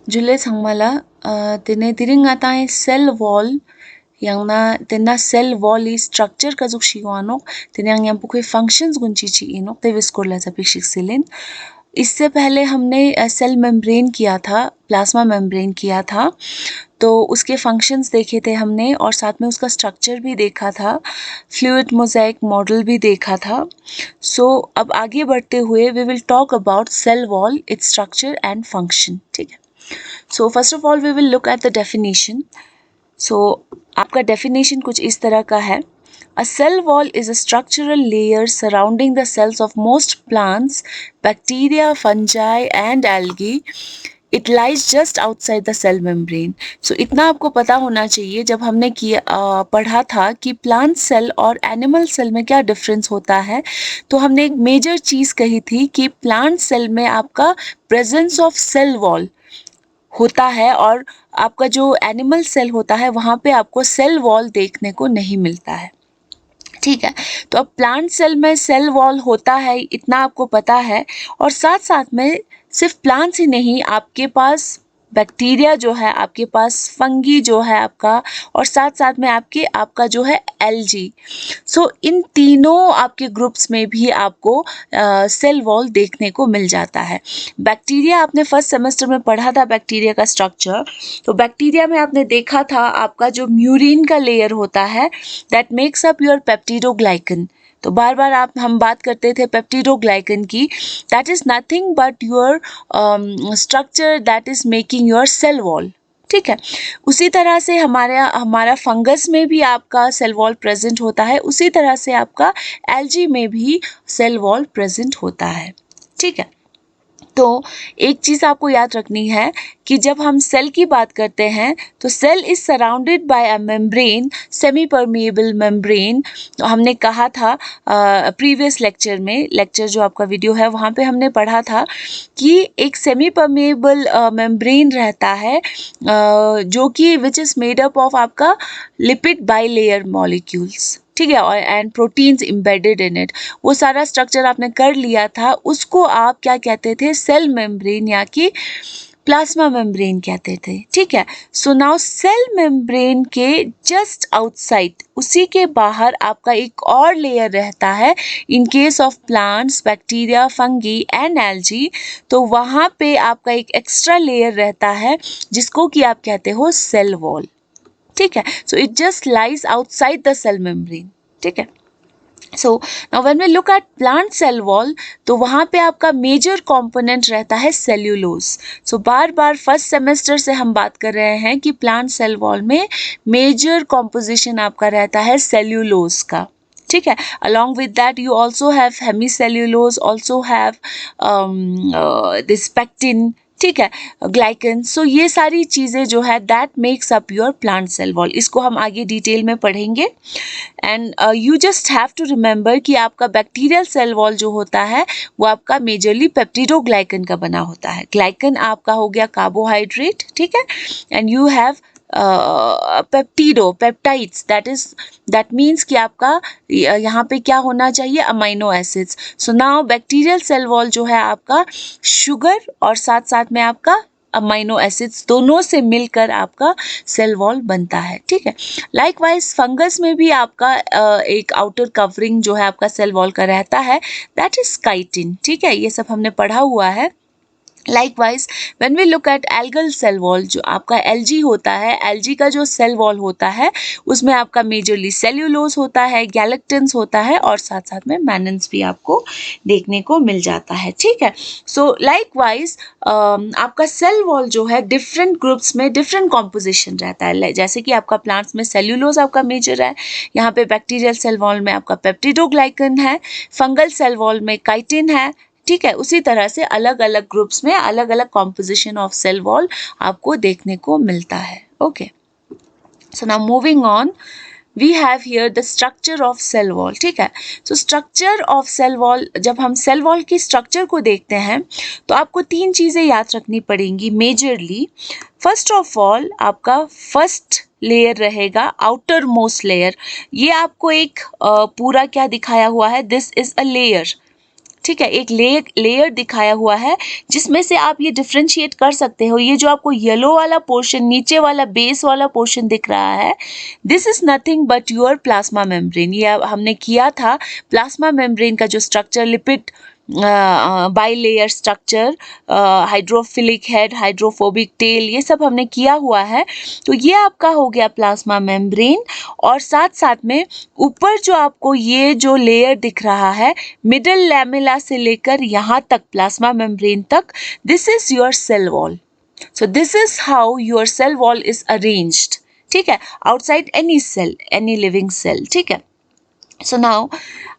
Juliet Hangmala, tinitiring nga tayo cell wall, yang na tina cell wall structure kazuk shiwanok, tinang yang पुके functions गुंची इनोक ते विस्कोरला सा पिक्शिक्सिलिन. इससे पहले हमने सेल मेम्ब्रेन किया था, प्लाज्मा मेम्ब्रेन किया था, तो उसके फंक्शंस देखे थे हमने और साथ में उसका स्ट्रक्चर भी देखा था, फ्लूइड मोज़ेक मॉडल भी देखा था. सो अब आगे बढ़ते हुए we will talk about cell wall, its structure and function. ठीक है. So first of all we will look at the definition. So आपका definition कुछ इस तरह का है. A cell wall is a structural layer surrounding the cells of most plants, bacteria, fungi and algae. It lies just outside the cell membrane. So इतना आपको पता होना चाहिए. जब हमने पढ़ा था कि प्लांट सेल और एनिमल सेल में क्या डिफरेंस होता है, तो हमने एक मेजर चीज़ कही थी कि प्लांट सेल में आपका प्रेजेंस ऑफ सेल वॉल होता है और आपका जो एनिमल सेल होता है वहाँ पे आपको सेल वॉल देखने को नहीं मिलता है. ठीक है. तो अब प्लांट सेल में सेल वॉल होता है, इतना आपको पता है. और साथ साथ में सिर्फ प्लांट्स ही नहीं, आपके पास बैक्टीरिया जो है, आपके पास फंगी जो है आपका, और साथ साथ में आपका जो है एल्गी. सो इन तीनों आपके ग्रुप्स में भी आपको सेल वॉल देखने को मिल जाता है. बैक्टीरिया आपने फर्स्ट सेमेस्टर में पढ़ा था, बैक्टीरिया का स्ट्रक्चर. तो बैक्टीरिया में आपने देखा था आपका जो म्यूरिन का लेयर होता है, that makes up your peptidoglycan. तो बार बार हम बात करते थे पेप्टिडोग्लाइकन की. That is nothing but your structure that is making your cell wall. ठीक है. उसी तरह से हमारा फंगस में भी आपका सेल वॉल प्रेजेंट होता है, उसी तरह से आपका एल्गी में भी सेल वॉल प्रेजेंट होता है. ठीक है. तो एक चीज़ आपको याद रखनी है कि जब हम सेल की बात करते हैं तो cell is surrounded by a membrane, semi permeable membrane. हमने कहा था प्रीवियस लेक्चर जो आपका वीडियो है वहाँ पे हमने पढ़ा था कि एक सेमी परमिएबल मेम्ब्रेन रहता है जो कि which is made up of आपका लिपिड बाइलेयर मॉलिक्यूल्स. ठीक है. और and proteins embedded in it. वो सारा स्ट्रक्चर आपने कर लिया था, उसको आप क्या कहते थे, सेल मेम्ब्रेन या कि प्लाज्मा मेम्ब्रेन कहते थे. ठीक है. सो नाउ सेल मेम्ब्रेन के जस्ट आउटसाइड, उसी के बाहर आपका एक और लेयर रहता है. In case of plants, bacteria, fungi and algae, तो वहाँ पे आपका एक एक्स्ट्रा लेयर रहता है जिसको कि आप कहते हो सेल वॉल. ठीक है. So it just lies outside the cell membrane. ठीक है. So now when we look at plant cell wall, तो वहाँ पे आपका मेजर कंपोनेंट रहता है सेल्यूलोज. सो बार बार फर्स्ट सेमेस्टर से हम बात कर रहे हैं कि प्लांट सेल वॉल में मेजर कॉम्पोजिशन आपका रहता है सेल्यूलोज का. ठीक है. Along with that you also have hemicellulose, also have this pectin. ठीक है. ग्लाइकन. सो ये सारी चीज़ें जो है that makes up your plant cell wall. इसको हम आगे डिटेल में पढ़ेंगे. And you just have to remember कि आपका बैक्टीरियल सेल वॉल जो होता है वो आपका मेजरली पेप्टिडोग्लाइकन का बना होता है. ग्लाइकन आपका हो गया कार्बोहाइड्रेट. ठीक है. And you have peptides, that means कि आपका यहाँ पे क्या होना चाहिए, amino acids. So now bacterial cell wall जो है आपका शुगर और साथ साथ में आपका अमाइनो एसिड्स दोनों से मिलकर आपका सेल वॉल बनता है. ठीक है. लाइकवाइज फंगस में भी आपका एक आउटर कवरिंग जो है आपका सेल वॉल का रहता है, दैट इज काइटिन. ठीक है. ये सब हमने पढ़ा हुआ है. Likewise, when we look at algal cell wall, जो आपका एल्गी होता है, एल्गी का जो सेल वॉल होता है उसमें आपका मेजरली सेल्यूलोज होता है, गैलेक्टिन्स होता है और साथ साथ में मैनन्स भी आपको देखने को मिल जाता है. ठीक है. सो लाइकवाइज आपका सेल वॉल जो है डिफरेंट ग्रुप्स में डिफरेंट कॉम्पोजिशन रहता है. जैसे कि आपका प्लांट्स में सेल्यूलोज आपका मेजर है, यहाँ पे बैक्टीरियल सेल वॉल में आपका पेप्टिडोग्लाइकन है, फंगल सेल वॉल में काइटिन है. ठीक है. उसी तरह से अलग अलग ग्रुप्स में अलग अलग कॉम्पोजिशन ऑफ सेल वॉल आपको देखने को मिलता है. Okay. So now moving on, we have here the structure of cell wall. ठीक है. So structure of cell wall, जब हम सेल वॉल की स्ट्रक्चर को देखते हैं तो आपको तीन चीज़ें याद रखनी पड़ेंगी मेजरली. फर्स्ट ऑफ ऑल आपका फर्स्ट लेयर रहेगा आउटर मोस्ट लेयर. ये आपको एक पूरा क्या दिखाया हुआ है, दिस इज अ लेयर. ठीक है, एक लेयर दिखाया हुआ है जिसमें से आप ये डिफ्रेंशिएट कर सकते हो। ये जो आपको येलो वाला पोर्शन, नीचे वाला बेस वाला पोर्शन दिख रहा है, this is nothing but your plasma membrane. ये हमने किया था प्लाज्मा मेम्ब्रेन का जो structure, lipid bilayer structure, hydrophilic head, hydrophobic tell, ये सब हमने किया हुआ है। तो ये आपका हो गया प्लाज्मा मेम्ब्रेन। और साथ साथ में ऊपर जो आपको ये जो लेयर दिख रहा है मिडल लैमेला से लेकर यहाँ तक प्लाज्मा मेम्ब्रेन तक, this is your cell wall. So this is how your cell wall is arranged, ठीक है, outside any cell, any living cell, ठीक है। सो नाउ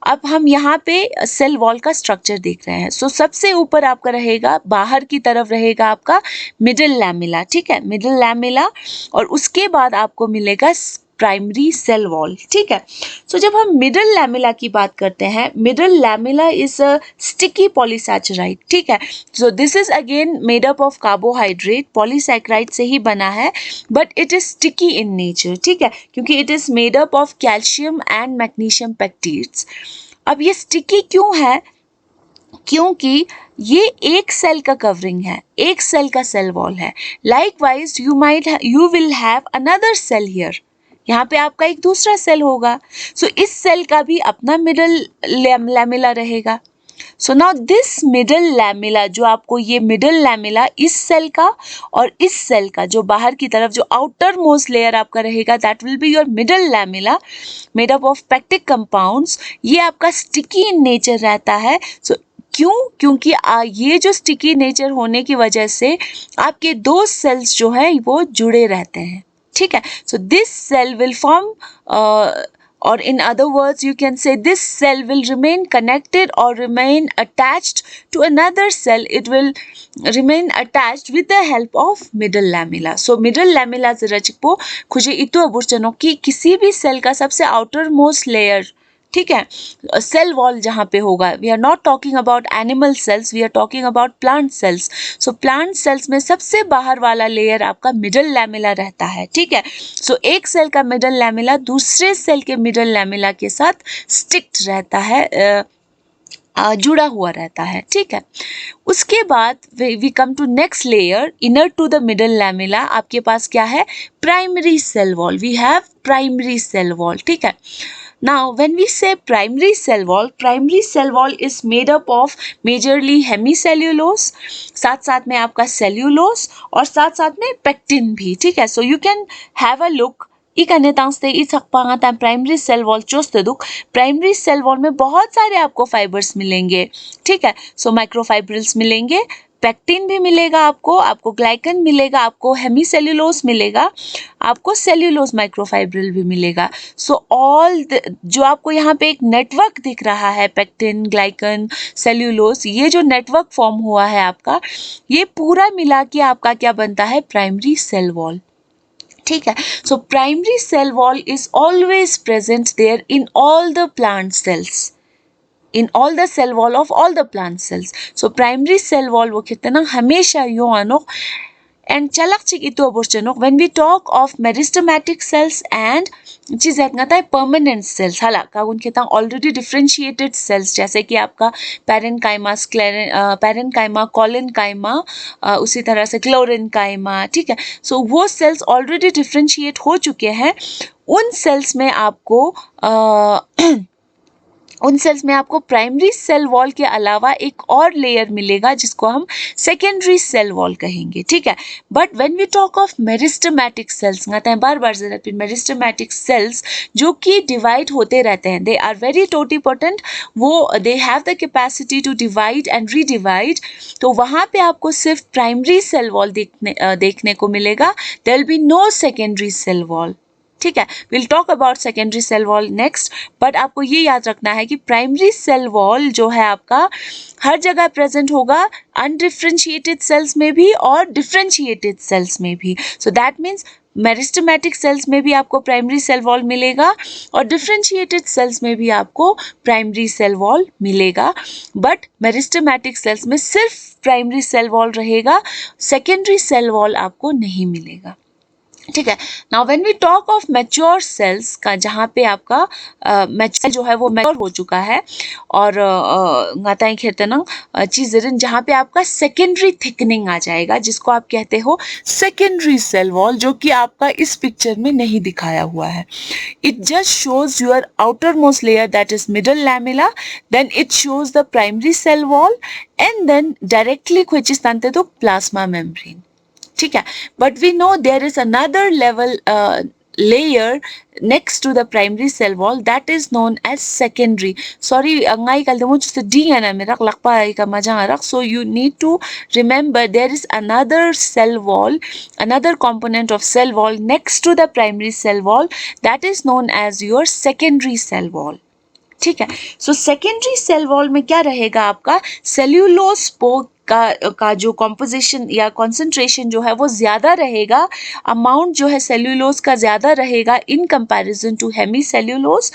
अब हम यहाँ पे सेल वॉल का स्ट्रक्चर देख रहे हैं। सो सबसे ऊपर आपका रहेगा, बाहर की तरफ रहेगा आपका मिडल लैमेला, ठीक है, मिडल लैमेला, और उसके बाद आपको मिलेगा प्राइमरी सेल वॉल, ठीक है। सो जब हम मिडल लैमेला की बात करते हैं, middle lamella is a sticky polysaccharide, ठीक है। So this is again made up of carbohydrate, polysaccharide से ही बना है, but it is sticky in nature, ठीक है, क्योंकि it is made up of calcium and magnesium pectates. अब ये स्टिकी क्यों है? क्योंकि ये एक सेल का कवरिंग है, एक सेल का सेल वॉल है। Likewise you will have another cell here, यहाँ पे आपका एक दूसरा सेल होगा। सो इस सेल का भी अपना मिडल लैमेला रहेगा। So now this middle lamella, जो आपको ये मिडल लैमेला, इस सेल का और इस सेल का जो बाहर की तरफ जो आउटर मोस्ट लेयर आपका रहेगा, that will be your middle lamella made up of pectic compounds. ये आपका स्टिकी इन नेचर रहता है। सो क्यों? क्योंकि ये जो स्टिकी नेचर होने की वजह से आपके दो सेल्स जो है वो जुड़े रहते हैं, ठीक है। So this cell will form, or in other words you can say this cell will remain connected or remain attached to another cell. It will remain attached with the help of middle lamella. So middle lamella जरा चिपो खुजे इतो अबुर्चनो कि किसी भी cell का सबसे outer most layer, ठीक है, cell wall जहाँ पे होगा। We are not talking about animal cells, we are talking about plant cells. So plant cells में सबसे बाहर वाला लेयर आपका मिडल लैमेला रहता है, ठीक है। सो एक सेल का मिडल लैमेला दूसरे सेल के मिडल लैमेला के साथ स्टिक्ड रहता है, जुड़ा हुआ रहता है, ठीक है। उसके बाद we come to next layer, inner to the middle lamella आपके पास क्या है? Primary cell wall. We have primary cell wall, ठीक है। Now, when we say primary cell wall is made up of majorly hemicellulose, साथ साथ में आपका cellulose और साथ साथ में pectin भी, ठीक है। So you can have a look, इकने तांसते इस हकपांगा तां प्राइमरी सेल वॉल चोस्ते दुख, प्राइमरी सेल वॉल में बहुत सारे आपको फाइबर्स मिलेंगे, ठीक है। सो माइक्रोफाइब्रिल्स मिलेंगे, पेक्टिन भी मिलेगा आपको ग्लाइकन मिलेगा, आपको हेमीसेल्यूलोज मिलेगा, आपको सेल्यूलोज माइक्रोफाइब्रिल भी मिलेगा। सो ऑल जो आपको यहाँ पे एक नेटवर्क दिख रहा है, पेक्टिन, ग्लाइकन, सेल्यूलोज, ये जो नेटवर्क फॉर्म हुआ है आपका, ये पूरा मिला के आपका क्या बनता है? प्राइमरी सेल वॉल, ठीक है। So primary cell wall is always present there in all the plant cells, in all the cell wall of all the plant cells. So primary cell wall वो कितना हमेशा यो आनो। And चलक चिक इतो अबुर्चनो, when we talk of meristematic cells and चीज़ कहता है permanent cells, हाला का उनके तां already differentiated cells, जैसे कि आपका parenchyma, parenchyma, collenchyma, उसी तरह से chlorenchyma, ठीक है। So वो cells already differentiate हो चुके हैं। उन cells में आपको प्राइमरी सेल वॉल के अलावा एक और लेयर मिलेगा जिसको हम सेकेंडरी सेल वॉल कहेंगे, ठीक है। But when we talk of meristematic cells, बार जरूरत मेरिस्टेमेटिक सेल्स जो कि डिवाइड होते रहते हैं, दे आर वेरी टोटीपोटेंट, वो they have the capacity to divide and redivide. तो वहाँ पे आपको सिर्फ प्राइमरी सेल वॉल देखने को मिलेगा, there will be no secondary cell wall, ठीक है। Will talk about secondary cell wall next, but आपको ये याद रखना है कि प्राइमरी सेल वॉल जो है आपका हर जगह प्रेजेंट होगा, अनडिफ्रेंशिएटेड सेल्स में भी और डिफ्रेंशिएटेड सेल्स में भी। So that means meristematic cells में भी आपको प्राइमरी सेल वॉल मिलेगा और डिफ्रेंशिएटेड सेल्स में भी आपको प्राइमरी सेल वॉल मिलेगा, बट मेरिस्टेमेटिक सेल्स में सिर्फ प्राइमरी सेल वॉल रहेगा, सेकेंडरी सेल वॉल आपको नहीं मिलेगा, ठीक है। Now when we talk of mature cells का, जहाँ पे आपका मैच्योर जो है वो मैच्योर हो चुका है और ngatai खेतन चीज़ें जहाँ पे आपका सेकेंडरी थिकनिंग आ जाएगा, जिसको आप कहते हो सेकेंडरी सेल वॉल, जो कि आपका इस पिक्चर में नहीं दिखाया हुआ है. It just shows your outermost layer, that is middle lamella, then it shows the primary cell wall, and then directly खिंचिस्तानते तो plasma membrane. ठीक है. But we know there is another level layer next to the primary cell wall that is known as secondary. Sorry, ngai kal demo just d na merak lakpa ka majang arak. So you need to remember there is another cell wall, another component of cell wall next to the primary cell wall that is known as your secondary cell wall. ठीक है. So secondary cell wall में क्या रहेगा, आपका cellulose spoke का जो composition या concentration जो है वो ज़्यादा रहेगा, अमाउंट जो है सेल्यूलोज का ज़्यादा रहेगा in comparison to hemicellulose,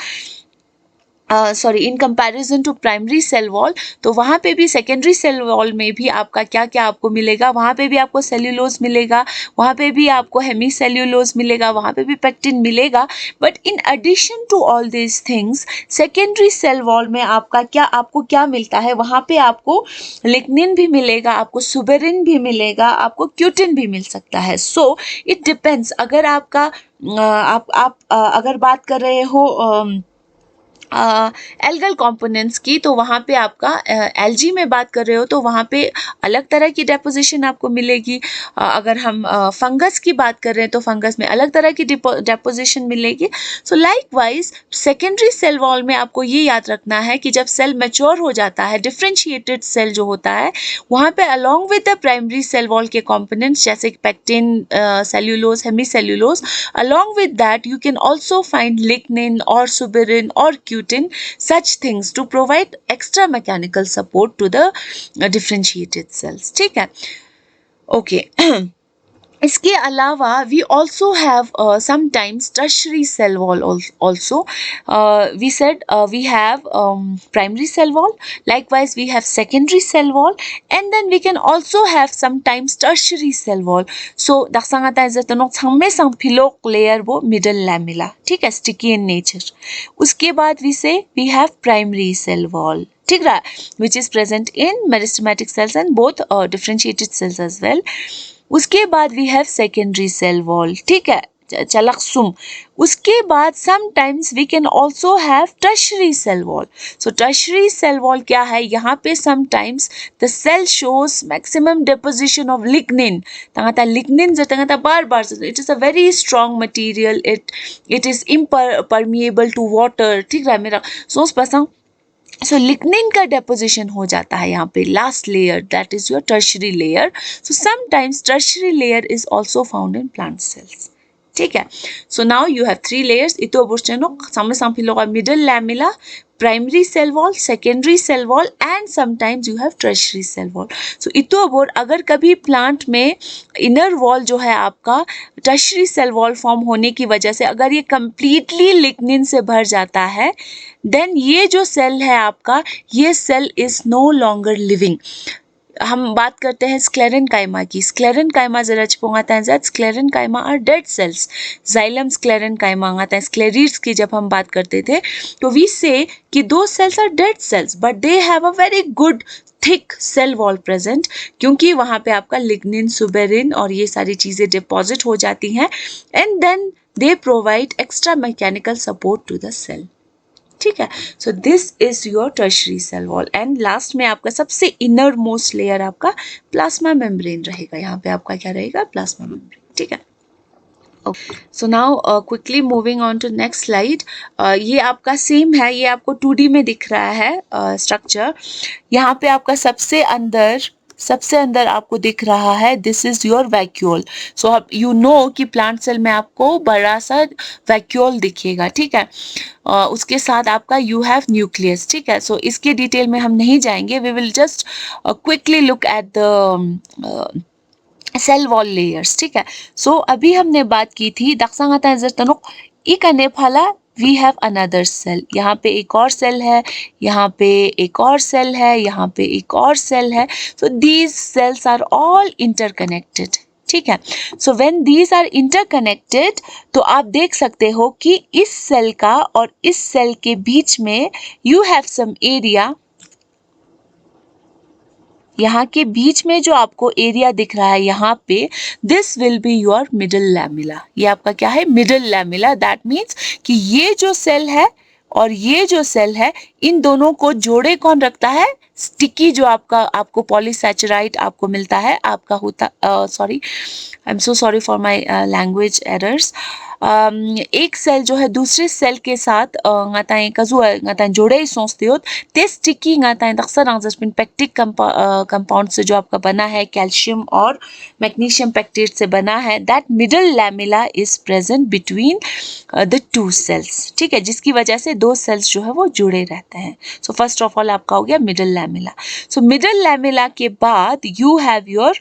in comparison to primary cell wall. तो वहाँ पे भी सेकेंडरी सेल वॉल में भी आपका क्या क्या आपको मिलेगा, वहाँ पे भी आपको सेल्यूलोज मिलेगा, वहाँ पे भी आपको हेमी सेल्यूलोज मिलेगा, वहाँ पे भी पेक्टिन मिलेगा. But in addition to all this things, secondary cell wall में आपको क्या मिलता है, वहाँ पे आपको लिग्निन भी मिलेगा, आपको सुबेरिन भी मिलेगा, आपको क्यूटिन भी मिल सकता है. So it depends. अगर आपका आप अगर बात कर रहे हो एल्गल कंपोनेंट्स की, तो वहाँ पे आपका एल्जी में बात कर रहे हो तो वहाँ पे अलग तरह की डेपोजिशन आपको मिलेगी. अगर हम फंगस की बात कर रहे हैं तो फंगस में अलग तरह की डेपोजिशन मिलेगी. So likewise secondary cell wall में आपको ये याद रखना है कि जब सेल मैच्योर हो जाता है, डिफरेंशिएटेड सेल जो होता है, वहाँ पे along with the primary cell wall के कंपोनेंट्स जैसे pectin, cellulose, hemicellulose, along with that you can also find lignin or suberin or cutin, such things to provide extra mechanical support to the differentiated cells. ठीक है. Okay. इसके अलावा we also have sometimes tertiary cell wall also. We said we have primary cell wall, likewise we have secondary cell wall, and then we can also have sometimes tertiary cell wall. So daksangata is the nok samme sang philok layer wo middle lamella, ठीक है, sticky in nature. उसके बाद we say we have primary cell wall, ठीक है, which is present in meristematic cells and both differentiated cells as well. उसके बाद we have secondary cell wall, ठीक है, चलकसुम. उसके बाद sometimes we can also have tertiary cell wall. So tertiary cell wall क्या है, यहाँ पे sometimes the cell shows maximum deposition of lignin. तंगाता लिग्निन जो तंगाता बार बार it is a very strong material, it is impermeable to water, ठीक है मेरा सोच पसंद. सो लिग्निन का डेपोजिशन हो जाता है यहाँ पे last layer, that is your tertiary layer. So sometimes tertiary layer is also found in plant cells, ठीक है. So now you have 3 layers. इतो बोर्चनो सामने सांपिलो का middle lamella, primary cell wall, secondary cell wall, and sometimes you have tertiary cell wall. So इतो बोर अगर कभी प्लांट में इनर वॉल जो है आपका टर्शरी सेल वॉल फॉर्म होने की वजह से अगर ये कंप्लीटली लिग्निन से भर जाता है, देन ये जो सेल है आपका, ये cell is no longer living. हम बात करते हैं स्क्लेरेनकाइमा की. स्क्लेरेनकाइमा जरा चिपोंगाता है, sclerenchyma are dead cells. Xylem sclerenchyma आता है. स्क्लेरीड्स की जब हम बात करते थे तो वी से कि those cells are dead cells but they have a very good thick cell wall present, क्योंकि वहाँ पे आपका लिग्निन, सुबेरिन और ये सारी चीज़ें डिपॉजिट हो जाती हैं, and then they provide extra mechanical support to the cell, ठीक है. So this is your tertiary cell wall. And last में आपका सबसे इनर मोस्ट लेयर आपका प्लाज्मा मेम्ब्रेन रहेगा. यहाँ पे आपका क्या रहेगा, प्लाज्मा मेम्ब्रेन, ठीक है. So now quickly moving on to next slide. ये आपका सेम है, ये आपको 2D में दिख रहा है स्ट्रक्चर. यहाँ पे आपका सबसे अंदर आपको दिख रहा है, दिस इज योर वैक्यूल. सो अब यू नो कि प्लांट सेल में आपको बड़ा सा वैक्यूल दिखेगा, ठीक है. उसके साथ आपका यू हैव न्यूक्लियस, ठीक है. सो इसके डिटेल में हम नहीं जाएंगे, we will just quickly look at the cell wall layers, ठीक है. सो अभी हमने बात की थी दक्षांगाता तनुक इकने फला वी हैव अनदर सेल. यहाँ पे एक और सेल है, यहाँ पे एक और सेल है, यहाँ पे एक और सेल है. So these cells are all interconnected, ठीक है। So when these are interconnected, तो आप देख सकते हो कि इस सेल का और इस सेल के बीच में यू हैव सम एरिया, यहाँ के बीच में जो आपको एरिया दिख रहा है यहाँ पे, this will be your middle lamella. ये आपका क्या है? Middle lamella. दैट मीन्स कि ये जो सेल है और ये जो सेल है, इन दोनों को जोड़े कौन रखता है? स्टिकी जो आपको पॉलीसैचराइड आपको मिलता है, आपका होता, sorry, I am so sorry for my language errors. एक सेल जो है दूसरे सेल के साथ ngatai kazua ngatai जोड़े सोचते हो, ते स्टिकी ngatai दक्सर आंसर पेक्टिक कंपाउंड से जो आपका बना है, कैल्शियम और मैग्नीशियम पेक्टेट से बना है, that middle lamella is present between the two cells, ठीक है, जिसकी वजह से दो सेल्स जो है वो जुड़े रहते हैं। सो फर्स्ट ऑफ ऑल आपका हो गया middle lamella. So middle lamella के बाद you have your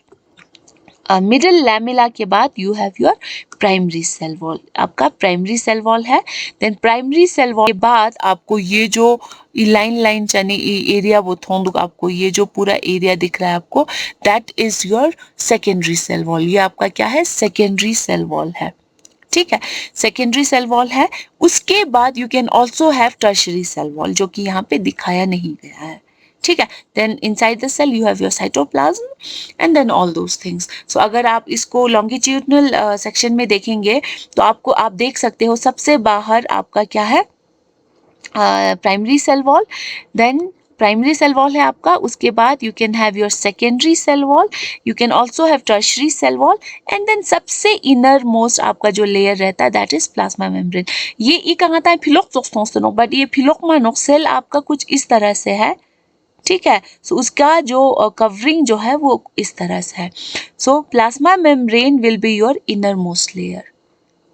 middle lamella के बाद you have your primary cell wall. आपका प्राइमरी सेल वॉल है। देन प्राइमरी सेल वॉल के बाद आपको ये जो लाइन चने एरिया वो थोंदुक, आपको ये जो पूरा एरिया दिख रहा है आपको, that is your secondary cell wall. ये आपका क्या है? सेकेंडरी सेल वॉल है, ठीक है, सेकेंडरी सेल वॉल है। उसके बाद you can also have tertiary cell wall, जो कि यहाँ पे दिखाया नहीं गया है, ठीक है। Then inside the cell you have your cytoplasm and then all those things. So अगर आप इसको लॉन्गिट्यूडनल सेक्शन में देखेंगे तो आपको, आप देख सकते हो सबसे बाहर आपका क्या है? Primary cell wall. Then primary cell wall है आपका। उसके बाद you can have your secondary cell wall, you can also have tertiary cell wall, and then सबसे इनर मोस्ट आपका जो लेयर रहता है दैट इज प्लाज्मा मेम्ब्रेन। ये ई कहाँ था? फिलोक, बट ये फिलोक मानोक सेल आपका कुछ इस तरह से है, ठीक है। सो उसका जो कवरिंग जो है वो इस तरह से है। So plasma membrane will be your inner most layer,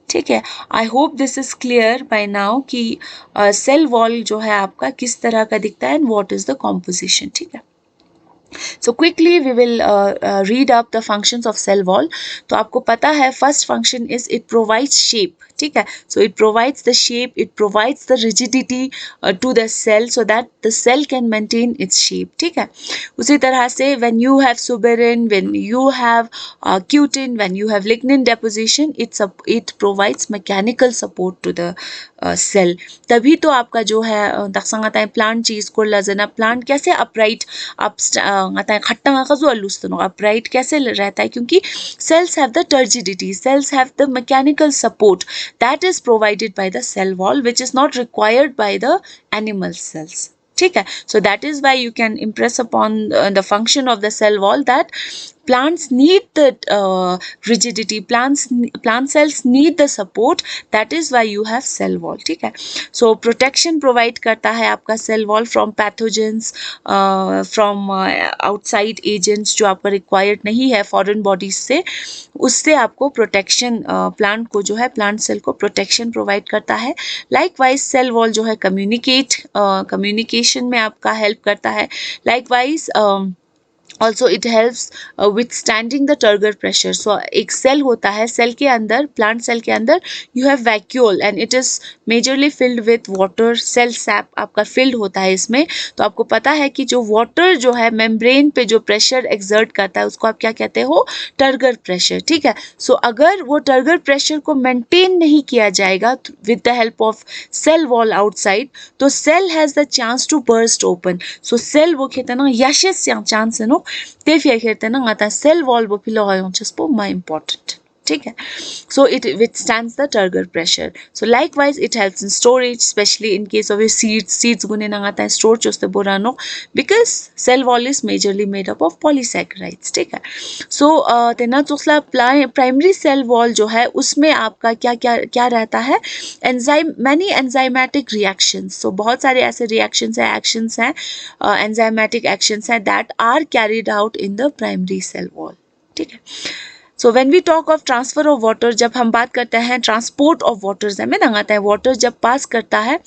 ठीक है। I hope this is clear by now कि सेल वॉल जो है आपका किस तरह का दिखता है and what is the composition, ठीक है। So quickly we will read up the functions of cell wall. तो आपको पता है first function is it provides shape, ठीक है। So it provides the shape, it provides the rigidity to the cell so that the cell can maintain its shape, ठीक है। उसी तरह से when you have suberin, when you have cutin, when you have lignin deposition, it provides mechanical support to the cell. तभी तो आपका जो है दक्षंगता प्लांट चीज को लजना प्लांट कैसे अपराइट खट्टा अपराइट कैसे रहता है? क्योंकि cells have the turgidity, cells have the mechanical support that is provided by the cell wall, which is not required by the animal cells, ठीक है। So that is why you can impress upon the function of the cell wall that plants need the rigidity, plant cells need the support, that is why you have cell wall, ठीक है। So protection provide करता है आपका cell wall from pathogens, from outside agents जो आपका required नहीं है foreign bodies से, उससे आपको protection plant को जो है plant cell को protection provide करता है। Likewise cell wall जो है communication में आपका help करता है। Likewise also it helps withstanding the turgor pressure. So एक सेल होता है, सेल के अंदर, प्लांट सेल के अंदर you have vacuole and it is majorly filled with water, cell sap आपका filled होता है इसमें। तो आपको पता है कि जो वाटर जो है मेम्ब्रेन पे जो प्रेशर एक्सर्ट करता है उसको आप क्या कहते हो? टर्गर प्रेशर, ठीक है। सो अगर वो टर्गर प्रेशर को मेंटेन नहीं किया जाएगा with the help of cell wall outside, तो cell has the chance to burst open. So cell वो कहते हैं ना यशस चांस है नो, ते फिर कहते हैं ना आता सेल वॉल वो पिलो है जस्ट माय इम्पोर्टेंट, ठीक है। So it withstands the turgor pressure. So likewise it helps in storage, especially in case of your seeds गुने ना आता है store चोस्ते बोरानो, because cell wall is majorly made up of polysaccharides, ठीक है। So तेना चोस्ला primary cell wall जो है उसमें आपका क्या क्या क्या रहता है? Enzyme, many enzymatic reactions. So बहुत सारे ऐसे reactions हैं, actions हैं, enzymatic actions हैं that are carried out in the primary cell wall, ठीक है। So when we talk of transfer of water, जब हम बात करते हैं ट्रांसपोर्ट ऑफ वाटर में आता है, वाटर जब पास करता है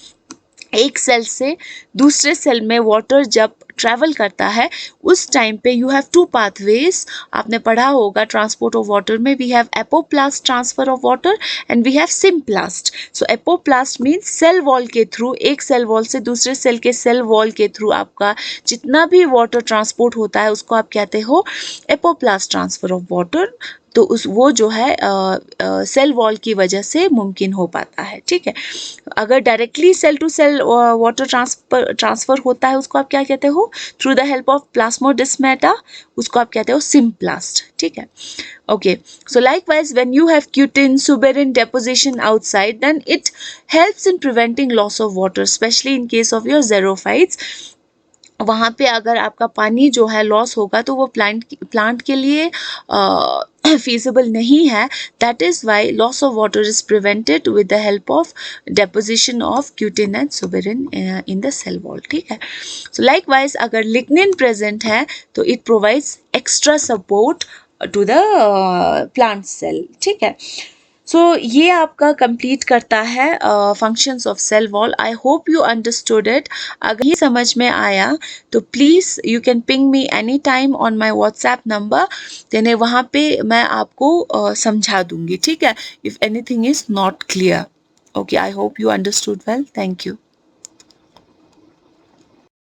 एक सेल से दूसरे सेल में, वाटर जब ट्रैवल करता है उस टाइम पे यू हैव टू पाथवेज। आपने पढ़ा होगा ट्रांसपोर्ट ऑफ वाटर में, we have apoplast transfer of water and we have symplast. So apoplast means cell wall के थ्रू, एक सेल वॉल से दूसरे सेल के सेल वॉल के थ्रू आपका जितना भी वाटर ट्रांसपोर्ट होता है उसको आप कहते हो एपोप्लास्ट ट्रांसफर ऑफ वाटर। तो वो जो है सेल वॉल की वजह से मुमकिन हो पाता है, ठीक है। अगर directly cell to cell water transfer होता है उसको आप क्या कहते हो, through the help of plasmodesmata, उसको आप कहते हो सिम्प्लास्ट, ठीक है। Okay, so likewise, when you have cutin, suberin deposition outside, then it helps in preventing loss of water, especially in case of your xerophytes. वहाँ पे अगर आपका पानी जो है लॉस होगा तो वो प्लांट के लिए feasible नहीं है. That is why loss of water is prevented with the help of deposition of cutin and suberin in the cell wall, ठीक है. So likewise, अगर lignin present है तो it provides extra support to the plant cell, ठीक है. सो ये आपका complete करता है functions of cell wall. I hope you understood it. अगर ये समझ में आया तो please you can ping me any time on my WhatsApp number, यानी वहाँ पे मैं आपको समझा दूंगी, ठीक है, if anything is not clear. Okay, I hope you understood well. Thank you.